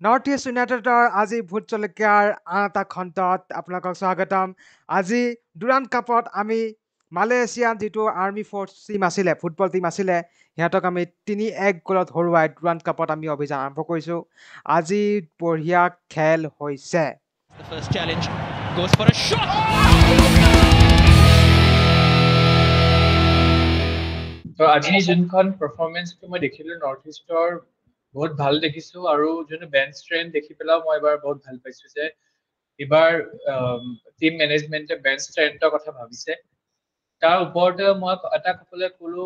North east ইউনাইটেডৰ আজি vote জলকীয়াৰ আন এটা খণ্ডত আপোনালোকক স্বাগতম। আজি ডুৰাণ্ড কাপত আমি মালয়েছিয়ান যিটো আৰ্মি ফ'ৰ্চ টিম আছিলে, ফুটবল টিম আছিলে, সিহঁতক আমি 3-1 গ'লত হৰুৱাই ডুৰাণ্ড কাপত আমি অভিযান আৰম্ভ কৰিছোঁ। আজি বঢ়িয়া খেল হৈছে। The first challenge goes for a shot. তো আজি যোনখন পাৰফৰ্মেন্সটো মই দেখিলো নৰ্থ ইষ্টৰ বহুত ভাল দেখিছো আৰু যোনটো বেঞ্চ ষ্ট্ৰেন্থ দেখি পেলাও মই এবাৰ বহুত ভাল পাইছো যে এইবাৰ টিম মেনেজমেণ্টে বেঞ্চ ষ্ট্ৰেন্থৰ কথা ভাবিছে। তাৰ ওপৰতে মই এটা ক'বলৈ ক'লো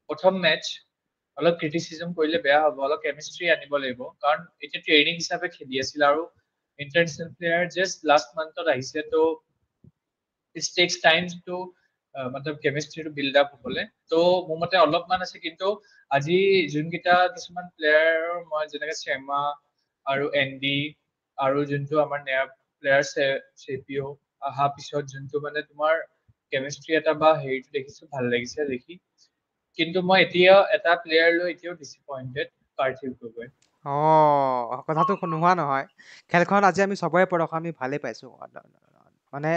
প্ৰথম মেটচ অলপ ক্ৰিটিচিজম কৰিলে বেয়া হ'ব, অলপ কেমিষ্ট্ৰি আনিব লাগিব কাৰণ এতিয়া ট্ৰেইনিং হিচাপে খেলি আছিল আৰু ইণ্টাৰনেশ্যনেল প্লেয়াৰ জাষ্ট লাষ্ট মান্থত আহিছে তো ইট টেক্স টাইম টু মতলব কেমিষ্ট্ৰিটো বিল্ড আপ হ'বলৈ। তো মোৰ মতে অলপমান আছে, কিন্তু আজি যোনকেইটা কিছুমান প্লেয়াৰৰ মই যেনেকে শৰ্মা আৰু এনডি আৰু যোনটো আমাৰ নয়া প্লেয়াৰ চেপিঅ অহা পিছত যোনটো মানে তোমাৰ কেমিষ্ট্ৰি এটা বা হেৰিটো দেখিছো, ভাল লাগিছে দেখি। কিন্তু মই এতিয়া এটা প্লেয়াৰ লৈ এতিয়াও ডিসএপইন্টেড, পাৰ্থিৱ গগৈ। কথাটো নোহোৱা নহয়। খেলখন আজি আমি চবৰে প্ৰদৰ্শন আমি ভালেই পাইছোঁ। মানে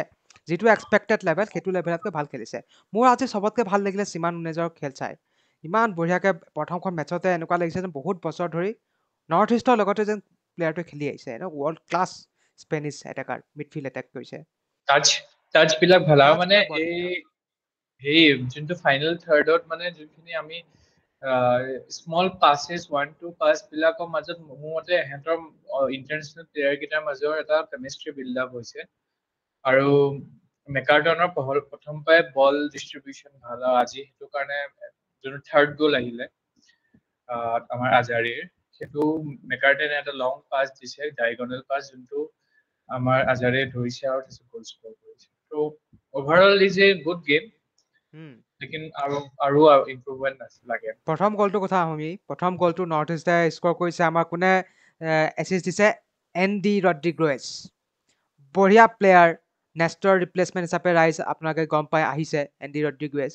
যিটো এক্সপেক্টেড লেভেল সেইটো লেভেলতকৈ ভাল খেলিছে। মোৰ আজি চবতকৈ ভাল লাগিলে সীমান উনেজৰ খেল চাই। ইমান বঢ়িয়াকৈ প্ৰথমখন মেটচতে এনেকুৱা লাগিছে যেন বহুত বছৰ ধৰি নৰ্থ ইষ্টৰ লগতে যেন প্লেয়াৰটোৱে খেলি আহিছে। World class Spanish attacker midfield attack কৰিছে। টাচ বিলাক ভাল আৰু মানে বৰ এই ধুনীয়া। সেই যোনটো ফাইনেল থাৰ্ডত মানে যোনখিনি আমি স্মল পাছেছ 1-2 পাছ বিলাকৰ মাজত মোৰ মতে এহেঁতৰ ইণ্টাৰনেশ্যনেল প্লেয়াৰ কেইটাৰ মাজৰ এটা কেমিষ্ট্ৰি বিল্ড আপ হৈছে। আৰু মেকাৰ্টনৰ প্ৰথম পৰাই বল ডিষ্ট্ৰিবিউচন ভাল, আৰু আজি সেইটো কাৰণে যোনটো থাৰ্ড গ'ল আহিলে আমাৰ আজাৰীৰ, সেইটো মেকাৰ্টনে এটা লং পাছ দিছে, ডায়গনেল পাছ, যোনটো আমাৰ আজাৰে ধৰিছে আৰু তাৰপিছত গ'ল স্ক'ৰ কৰিছে। ত' overall is a good game, লেকিন আৰু ইম্প্ৰুভমেণ্ট লাগে। প্ৰথম গ'লটোৰ কথা আমি প্ৰথম গ'লটো নৰ্থ ইষ্টে স্ক'ৰ কৰিছে। আমাৰ কোনে এছিষ্ট দিছে? Andy Rodriguez. বঢ়িয়া প্লেয়াৰ, নেষ্টৰ ৰিপ্লেচমেণ্ট হিচাপে ৰাইজ আপোনালোকে গম পাই আহিছে এনডি ৰড্ৰিগেজ।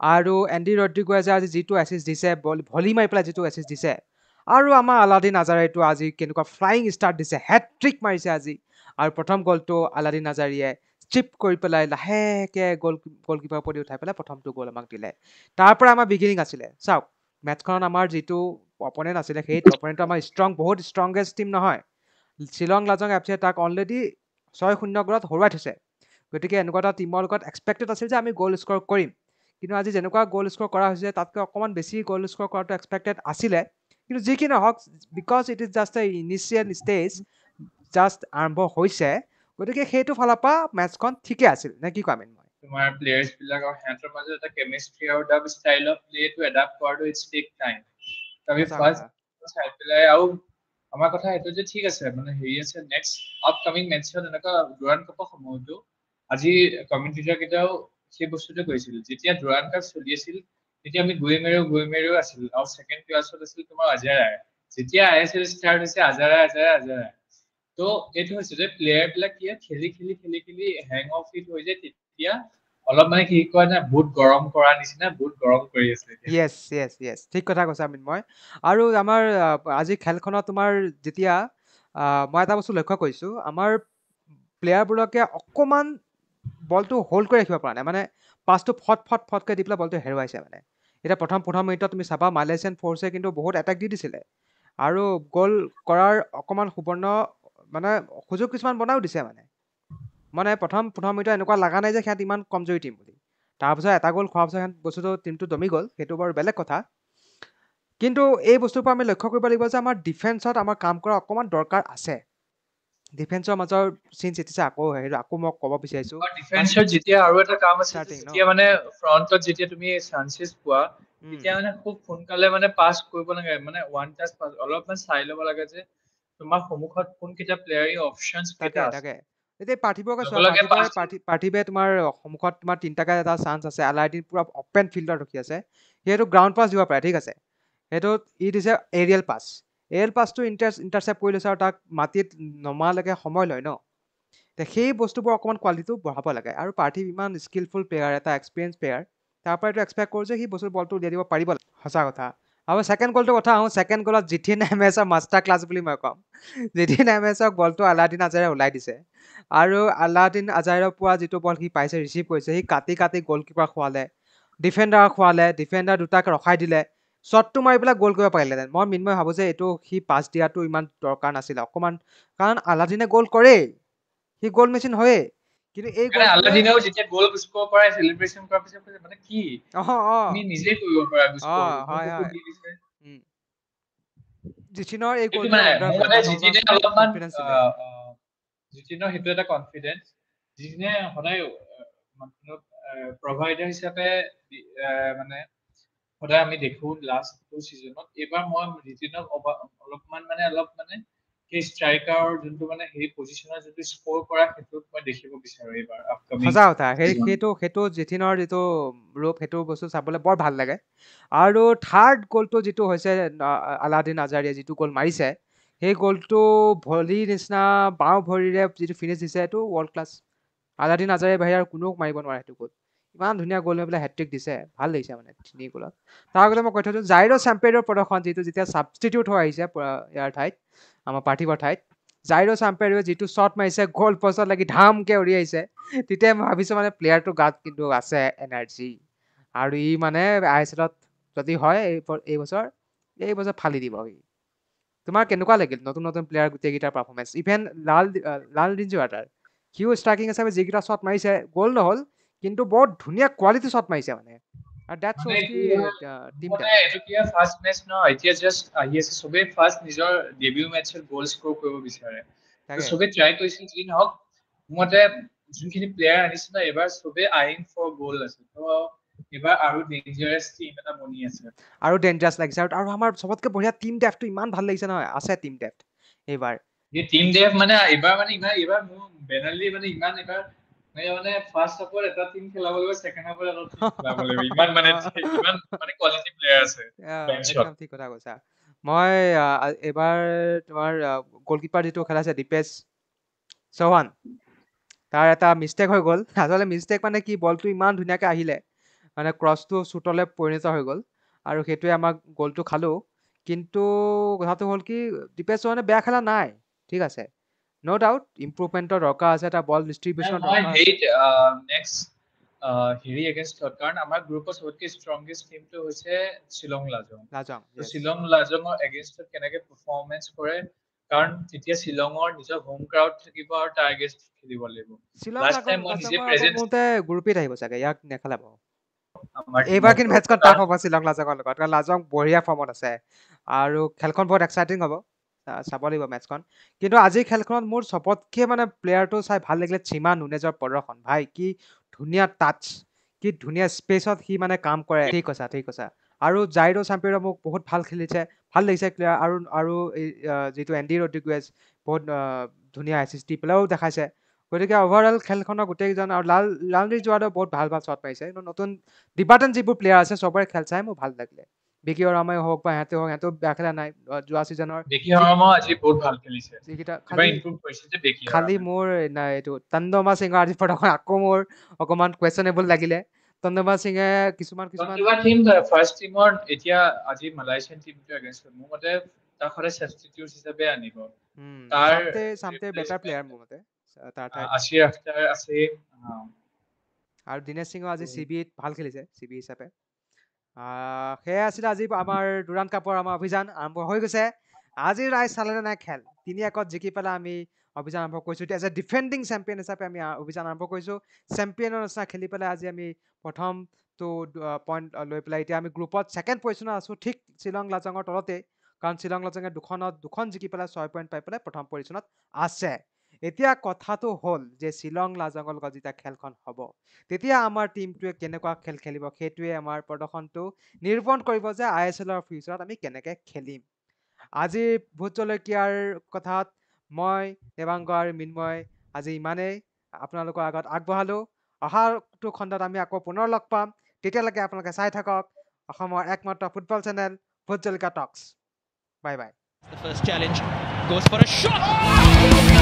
আৰু এনডি ৰড্ৰিগেজে আজি যিটো এছিষ্ট দিছে, ভলি মাৰি পেলাই যিটো এছিষ্ট দিছে, আৰু আমাৰ আলাদিন আজাৰেটো আজি কেনেকুৱা ফ্লাইং ষ্টাৰ্ট দিছে, হেট্ৰিক মাৰিছে আজি। আৰু প্ৰথম গ'লটো আলাদিন আজাৰীয়ে ষ্ট্ৰিপ কৰি পেলাই লাহেকৈ গ'লকিপাৰৰ ওপৰত উঠাই পেলাই প্ৰথমটো গ'ল আমাক দিলে। তাৰ পৰা আমাৰ বিগিনিং আছিলে। চাওক, মেটচখনত আমাৰ যিটো অপনেণ্ট আছিলে, সেই অপনেণ্টটো আমাৰ বহুত ষ্ট্ৰংগেষ্ট টিম নহয়। শ্বিলং লাজং এফচিয়ে তাক অলৰেডি 6-0 গ'লত হৰুৱাই থৈছে। গতিকে এনেকুৱা এটা টিমৰ লগত এক্সপেক্টেড আছিল যে আমি গ'ল স্ক'ৰ কৰিম। কিন্তু আজি যেনেকুৱা গ'ল স্ক'ৰ কৰা হৈছে, তাতকৈ অকণমান বেছি গ'ল স্ক'ৰ কৰাটো এক্সপেক্টেড আছিলে। কিন্তু যি কি নহওক, because it is just A initial stage, just আৰম্ভ হৈছে, গতিকে সেইটো ফালৰ পৰা মেটচখন ঠিকে আছিল। নে কি কোৱা মই? তোমাৰ প্লেয়াৰ্ছ বিলাক আৰু সিহঁতৰ মাজত এটা কেমিষ্ট্ৰি আৰু এটা ষ্টাইল অফ প্লেটো এডাপ্ট কৰাটো ইটছ টেক টাইম। আমি সঁচা কথা। ফাৰ্ষ্ট চাই পেলাই, আৰু আমাৰ কথা এইটো যে ঠিক আছে, মানে হেৰি আছে, নেক্সট আপকামিং মেটচত এনেকুৱা ডুৰাণ্ড কাপৰ সময়তো আজি কমেণ্টেটৰ কেইটাও সেই বস্তুটো কৈছিল, যেতিয়া ডুৰাণ্ড কাপ চলি আছিল তেতিয়া আমি গৈ মেৰিও আছিল, আৰু ছেকেণ্ড ক্লাছত আছিল তোমাৰ আজাৰাই। যেতিয়া ISL ষ্টাৰ্ট হৈছে আজাৰাই। তো এইটো হৈছে যে প্লেয়াৰ বিলাক কি খেলি হেং অফ ইট হৈ যায়, তেতিয়া অলপ মানে কি কয় না, বহুত গৰম কৰা নিচিনা, বহুত গৰম কৰি আছে এতিয়া। য়েছ ঠিক কথা কৈছা মই। আৰু আমাৰ আজি খেলখনত তোমাৰ যেতিয়া মই এটা বস্তু লক্ষ্য কৰিছোঁ, আমাৰ প্লেয়াৰবোৰকে অকণমান বলটো হোল্ড কৰি ৰাখিব পৰা নাই। মানে পাছটো ফটকৈ দি পেলাই বলটো হেৰুৱাইছে। মানে এতিয়া প্ৰথম মিনিটত তুমি চাবা মালয়েছিয়ান ফ'ৰ্চে কিন্তু বহুত এটেক দি দিছিলে, আৰু গ'ল কৰাৰ অকণমান সুবৰ্ণ মানে সুযোগ কিছুমান বনাইও দিছে। মানে প্ৰথম মিনিটত এনেকুৱা লগা নাই যে সিহঁত ইমান কমজৰি টিম বুলি। তাৰপিছত এটা গ'ল খোৱাৰ পিছত বস্তুটো টিমটো দমি গ'ল, সেইটো বাৰু বেলেগ কথা। কিন্তু এই বস্তুৰ পৰা আমি লক্ষ্য কৰিব লাগিব যে আমাৰ ডিফেন্সত আমাৰ কাম কৰা অকণমান দৰকাৰ আছে। ডিফেন্সৰ মাজৰ চিন চিটিছে আকৌ মই ক'ব বিচাৰিছোঁ, ডিফেন্সত যেতিয়া আৰু এটা কাম আছে, ষ্টাৰ্টিং ন যেতিয়া মানে ফ্ৰণ্টত যেতিয়া তুমি চান্সেছ পোৱা, তেতিয়া মানে খুব সোনকালে মানে পাছ কৰিব লাগে, মানে ওৱান টাচ পাছ অলপমান চাই ল'ব লাগে যে তোমাৰ সন্মুখত কোনকেইটা প্লেয়াৰ অপচনছ কেইটা আছে। তাকে এতিয়া পাৰ্থিৱকে চোৱা, লগে পাছ পাৰ্থিৱে তোমাৰ সন্মুখত তোমাৰ তিনিটাকে এটা চান্স আছে, আলাদিন পুৰা অপেন ফিল্ডত ৰখি আছে, সেইটো গ্ৰাউণ্ড পাছ দিব পাৰে, ঠিক আছে। সেইটোত দিছে এৰিয়েল পাছ। এৰিয়েল পাছটো ইণ্টাৰচেপ্ট কৰি লৈছে, আৰু তাক মাটিত নমালৈকে সময় লয় ন। সেই বস্তুবোৰ অকণমান কোৱালিটিটো বঢ়াব লাগে। আৰু পাৰ্থিৱ ইমান স্কিলফুল প্লেয়াৰ, এটা এক্সপিৰিয়েঞ্চ প্লেয়াৰ, তাৰ পৰা এইটো এক্সপেক্ট কৰোঁ যে সি বলটো উলিয়াই দিব পাৰিব। সঁচা কথা। আৰু সেকেন্ড গলটো কথা আহো সেকেন্ড গলত জিথিন এমএছৰ মাষ্টাৰ ক্লাছ বুলি মই কম জিথিন এমএছৰ বলটো আলাদিন আজাৰে ওলাই দিছে আৰু আলাদিন আজাৰে পোৱা যিটো বল সি পাইছে ৰিচিভ কৰিছে সি কাটি কাটি গলকিপাৰ খোৱালে ডিফেন্ডাৰ দুটাক ৰখাই দিলে শ্বটটো মাৰি পেলাই গল কৰিব পাৰিলেহেঁতেন মই মিনময় ভাবো যে এইটো সি পাছ দিয়াটো ইমান দৰকাৰ নাছিলে অকণমান কাৰণ আলাদিনে গল কৰে সি গল মেচিন হয়ে কিন্তু এই মানে আলাদিনেও যেতিয়া গল স্কোৰ কৰে সেলিব্ৰেশন কৰাৰ পিছত মানে কি তুমি নিজে কৰিব পাৰা স্কোৰ হয় সেইটো হয় দি দিছে জিথিনৰ এই কিন্তু গলটো মানে আণ্ডাৰ মোৰ মানে জিতিনে অলপমান কনফিডেন্স দিলে জিতিনৰ সেইটো এটা কনফিডেন্স জিতিনে সদায় প্ৰভাইডাৰ হিচাপে মানে সদায় আমি দেখো লাষ্ট টু সিজনত এইবাৰ মই জিতিনক অলপমান মানে সেই ষ্ট্ৰাইকাৰ যোনটো মানে সেই পজিশনৰ যোনটো স্কোৰ কৰা সেইটোত মই দেখিব বিচাৰো এইবাৰ আপকামিং সঁচা কথা সেইটো জিথিনৰ যিটো ৰূপ সেইটো বস্তু চাবলৈ বৰ ভাল লাগে আৰু থাৰ্ড গলটো যিটো হৈছে আলাদিন আজাৰীয়ে যিটো গল মাৰিছে সেই গলটো ভলিৰ নিচিনা বাওঁ ভৰিৰে যিটো ফিনিছ দিছে সেইটো ৱৰ্ল্ড ক্লাছ আলাদিন আজাৰীৰ বাহিৰে আৰু কোনেও মাৰিব নোৱাৰে সেইটো গল ইমান ধুনীয়া গল হৈ পেলাই হেট্ৰিক দিছে ভাল লাগিছে মানে তিনি গলত তাৰ আগতে মই কৈ থৈছো জাইৰ' চেম্পেৰিয়ৰ প্ৰদৰ্শন যিটো যেতিয়া ছাবষ্টিটিউট হৈ আহিছে ইয়াৰ ঠাইত আমাৰ পাৰ্থিৱৰ ঠাইত জাইৰ' চেম্পেৰিয়ৰ যিটো শ্বট মাৰিছে গল পষ্টত লাগি ধামকে উৰি আহিছে তেতিয়া মই ভাবিছো মানে প্লেয়াৰটো গাত কিন্তু আছে এনাৰ্জি আৰু ই মানে ISLত যদি হয় এই বছৰ ফালি দিব সি তোমাৰ কেনেকুৱা লাগিল নতুন নতুন প্লেয়াৰ গোটেইকেইটাৰ পাৰফৰ্মেঞ্চ ইভেন লাল দিনজুৱাটাৰ সিও ষ্ট্ৰাইকিং হিচাপে যিকেইটা শ্বট মাৰিছে গ'ল নহ'ল কিন্তু বৰ ধুনীয়া কোৱালিটি শ্বট মাৰিছে মানে আৰু দ্যাট মানে শ্ব'জ কি টিম মানে এইটো কি ফাৰ্ষ্ট মেচ ন এতিয়া জাষ্ট আহি আছে সবে ফাৰ্ষ্ট নিজৰ ডেবিউ মেচত গ'ল স্কোৰ কৰিব বিচাৰে তো তাকে সবে ট্ৰাই কৰিছিল যি নহওক মতে যোনখিনি প্লেয়াৰ আনিছে ন এবাৰ সবে আইং ফৰ গ'ল আছে তো এবাৰ আৰু ডেঞ্জাৰাছ টিম এটা বনি আছে আৰু ডেঞ্জাৰাছ লাগিছে আৰু আমাৰ চবতকে বঢ়িয়া টিম ডেফটো ইমান ভাল লাগিছে নহয় আছে টিম ডেফট এইবাৰ এই টিম ডেভ মানে এইবাৰ মোৰ বেনাৰলি মানে ইমান এবাৰ মানে ফাৰ্ষ্ট হাফত এটা টিম খেলাব লাগিব ছেকেণ্ড হাফত এটা টিম খেলাব লাগিব ইমান মানে কোৱালিটি প্লেয়াৰ আছে বেঞ্চত একদম ঠিক কথা কৈছা মই এইবাৰ তোমাৰ গলকিপাৰ যিটো খেলাইছে দীপেশ চৌহান তাৰ এটা মিষ্টেক হৈ গ'ল আচলতে মিষ্টেক মানে কি বলটো ইমান ধুনীয়াকে আহিলে মানে ক্ৰছটো শ্বুটলৈ পৰিণত হৈ গ'ল আৰু সেইটোৱে আমাক গ'লটো খালো কিন্তু কথাটো হ'ল কি দীপেশ চৌহানে বেয়া খেলা নাই ঠিক আছে ন' ডাউট ইম্প্ৰুভমেণ্টৰ দৰকাৰ আছে এটা বল ডিষ্ট্ৰিবিউচনৰ মই দৰকাৰ আছে হেৰিত নেক্সট হেৰি এগেইনষ্ট কাৰণ আমাৰ গ্ৰুপৰ সবতকৈ ষ্ট্ৰংগেষ্ট টিমটো হৈছে শ্বিলং লাজং লাজং তো yes শ্বিলং লাজঙৰ এগেইনষ্টত কেনেকে পাৰফৰ্মেন্স কৰে কাৰণ তেতিয়া শ্বিলঙৰ নিজৰ হোম ক্ৰাউড থাকিব আৰু তাৰ এগেইনষ্ট খেলিব লাগিব শ্বিলং লাষ্ট টাইম মই নিজে লাজঙৰ আগত প্ৰেজেন্স মোৰতে গুৰুপ্ৰীত আহিব চাগে ইয়াক নেখেলাব আমাৰ এইবাৰ টিমৰ কিন্তু ওপৰত মেটচখন টাফ কাৰণ হ'ব শ্বিলং লাজঙৰ লগত কাৰণ লাজং বঢ়িয়া ফৰ্মত আছে আৰু খেলখন বহুত এক্সাইটিং হ'ব চাব লাগিব মেটচখন কিন্তু আজিৰ খেলখনত মোৰ চবতকে মানে প্লেয়াৰটো চাই ভাল লাগিলে চিমা নুনেজৰ প্ৰদৰ্শন ভাই কি ধুনীয়া টাচ কি ধুনীয়া স্পেচত সি মানে কাম কৰে ঠিক কৈছা আৰু জাইৰ' চেম্পিয়ৰ মোক বহুত ভাল খেলিছে ভাল লাগিছে প্লেয়াৰ আৰু যিটো এণ্ডি ৰড্ৰিগুৱেজ বহুত ধুনীয়া এচিষ্ট দি পেলাইও দেখাইছে গতিকে অভাৰঅল খেলখনৰ গোটেইকেইজন আৰু লালৰি যোৱাটো বহুত ভাল শ্বট পাইছে নতুন ডিপাৰ্টেণ্ট যিবোৰ প্লেয়াৰ আছে চবৰে খেল চাই মোৰ ভাল লাগিলে বিকি ৰামাই হওক বা সিহঁতেও বেয়া খেলা নাই যোৱা ছিজনৰ বেকি হৰমা আজি বহুত ভাল খেলিছে যিকেইটা এবাৰ ইমপ্ৰুভ কৰিছে যে বেকি খালি হৰমা মোৰ এইটো তন্দমা সিঙৰ আজি প্ৰদৰ্শন আকৌ মোৰ অকণমান কুৱেশ্যনেবল লাগিলে তন্দমা সিঙে কিছুমান টিম ফাৰ্ষ্ট টিমৰ এতিয়া আজি মালয়েছিয়ান টিমটো এগেইনষ্ট মোৰ মতে তাক সদায় সাবষ্টিটিউট হিচাপে আনিব তাৰ চামতে বেটাৰ প্লেয়াৰ মোৰ মতে তাৰ ঠাইত আছিৰ আফতাৰ আছে আৰু দিনেশ সিঙো আজি চিবিত ভাল খেলিছে চিবি হিচাপে সেয়াই আছিলে আজি আমাৰ দুৰাণ কাপৰ আমাৰ অভিযান আৰম্ভ হৈ গৈছে আজি ৰাইজ চালেনে নাই খেল 3-1 জিকি পেলাই আমি অভিযান আৰম্ভ কৰিছো এতিয়া এজ এ ডিফেণ্ডিং চেম্পিয়ন হিচাপে আমি অভিযান আৰম্ভ কৰিছো চেম্পিয়নৰ নিচিনা খেলি পেলাই আজি আমি প্ৰথমটো পইণ্ট লৈ পেলাই এতিয়া আমি গ্ৰুপত ছেকেণ্ড পজিশ্যনত আছো ঠিক শ্বিলং লাজঙৰ তলতে কাৰণ শ্বিলং লাজঙে দুখন জিকি পেলাই 6 পইণ্ট পাই পেলাই প্ৰথম পজিশ্যনত আছে এতিয়া কথাটো হ'ল যে শ্বিলং লাজঙৰ লগত যেতিয়া খেলখন হ'ব তেতিয়া আমাৰ টিমটোৱে কেনেকুৱা খেল খেলিব সেইটোৱে আমাৰ প্ৰদৰ্শনটো নিৰূপণ কৰিব যে ISLৰ ফিউচাৰত আমি কেনেকৈ খেলিম আজি ভোট জলকীয়াৰ কথাত মই দেৱাংগ আৰু মিন্ময় আজি ইমানেই আপোনালোকৰ আগত আগবঢ়ালো অহাটো খণ্ডত আমি আকৌ পুনৰ লগ পাম তেতিয়ালৈকে আপোনালোকে চাই থাকক অসমৰ একমাত্ৰ ফুটবল চেনেল ভোট জলকীয়া টক্স bye bye The first challenge goes for a shot.